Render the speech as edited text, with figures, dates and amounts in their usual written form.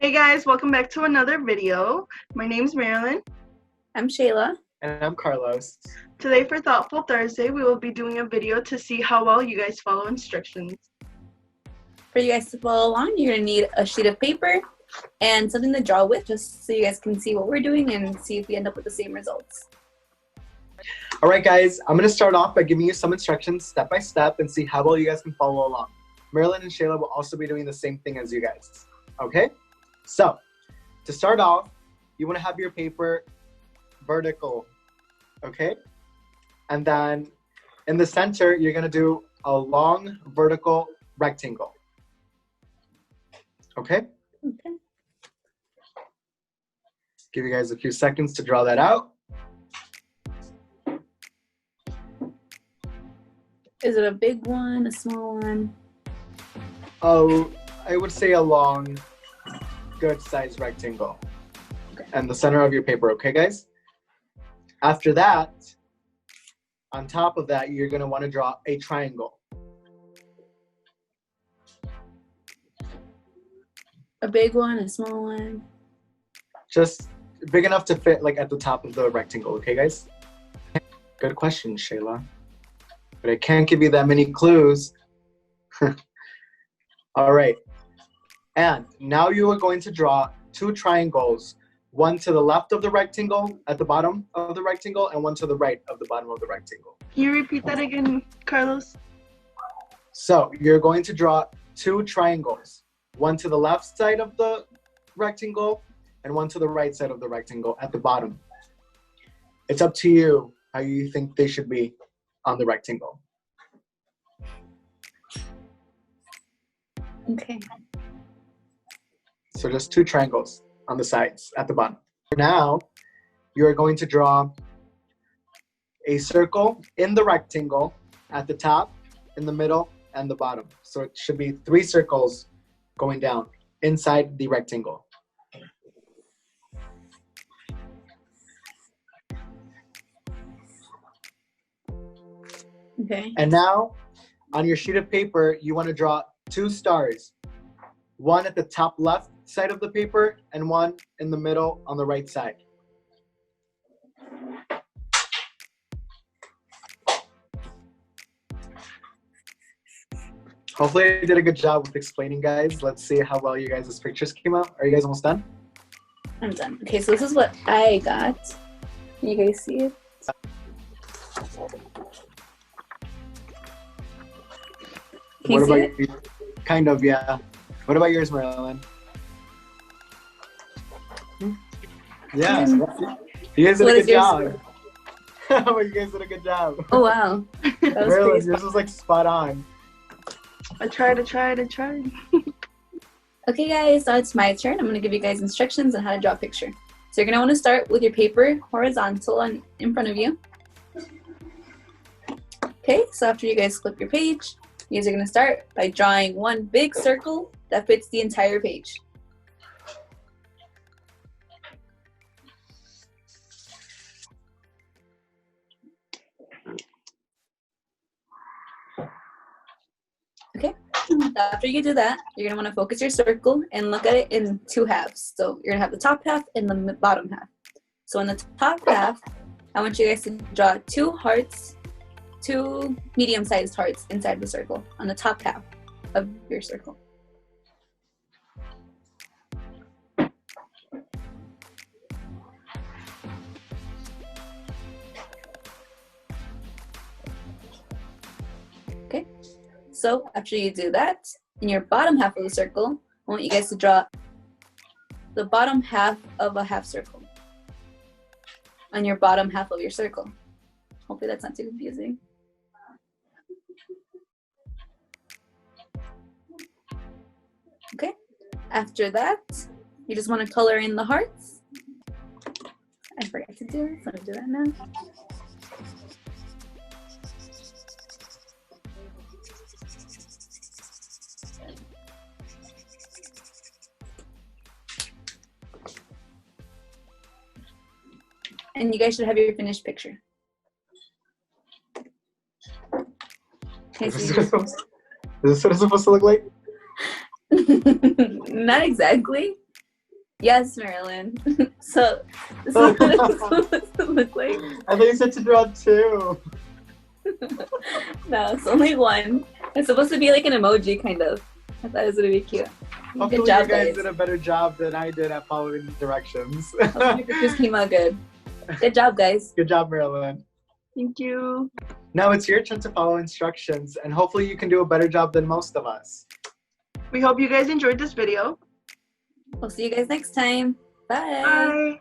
Hey guys, welcome back to another video. My name's Marilyn. I'm Shayla. And I'm Carlos. Today for Thoughtful Thursday, we will be doing a video to see how well you guys follow instructions. For you guys to follow along, you're going to need a sheet of paper and something to draw with, just so you guys can see what we're doing and see if we end up with the same results. All right, guys, I'm going to start off by giving you some instructions step by step and see how well you guys can follow along. Marilyn and Shayla will also be doing the same thing as you guys. Okay? So, to start off, you want to have your paper vertical. Okay? And then in the center, you're going to do a long vertical rectangle. Okay? Okay. Give you guys a few seconds to draw that out. Is it a big one, a small one? Oh, I would say a long, good sized rectangle. Okay. And the center of your paper, okay, guys? After that, on top of that, you're going to want to draw a triangle. A big one, a small one? Just big enough to fit like at the top of the rectangle, okay, guys? Good question, Shayla. But I can't give you that many clues. All right. And now you are going to draw two triangles, one to the left of the rectangle at the bottom of the rectangle and one to the right of the bottom of the rectangle. Can you repeat that again, Carlos? So you're going to draw two triangles, one to the left side of the rectangle and one to the right side of the rectangle at the bottom. It's up to you how you think they should be on the rectangle. Okay. So just two triangles on the sides at the bottom. Now, you are going to draw a circle in the rectangle at the top, in the middle, and the bottom. So it should be three circles going down inside the rectangle. Okay. And now, on your sheet of paper, you want to draw two stars. One at the top left side of the paper and one in the middle on the right side. Hopefully I did a good job with explaining, guys. Let's see how well you guys' pictures came out. Are you guys almost done? I'm done. Okay, so this is what I got. Can you guys see it? Can you see it? You? Kind of, yeah. What about yours, Marilyn? Yeah. You guys did a good job. You guys did a good job. Oh, wow. That was Marilyn, yours was like spot on. I tried. Okay, guys, now it's my turn. I'm going to give you guys instructions on how to draw a picture. So you're going to want to start with your paper horizontal and in front of you. Okay, so after you guys flip your page, you guys are going to start by drawing one big circle that fits the entire page. Okay, after you do that, you're going to want to focus your circle and look at it in two halves. So you're going to have the top half and the bottom half. So in the top half, I want you guys to draw two hearts, two medium-sized hearts inside the circle on the top half of your circle. Okay, so after you do that, in your bottom half of the circle, I want you guys to draw the bottom half of a half circle on your bottom half of your circle. Hopefully that's not too confusing. Okay, after that, you just want to color in the hearts. I forgot to do it, so I'm going to do that now. And you guys should have your finished picture. Is this what it's supposed to look like? Not exactly. Yes, Marilyn. So this is what it's supposed to look like. I think you said to draw 2. No, it's only 1. It's supposed to be like an emoji, kind of. I thought it was gonna be cute. Hopefully Good job, you guys guys. did a better job than I did at following the directions. Hopefully your pictures came out good. Good job, guys. Good job, Marilyn. Thank you. Now it's your turn to follow instructions, and hopefully you can do a better job than most of us. We hope you guys enjoyed this video. We'll see you guys next time. Bye. Bye.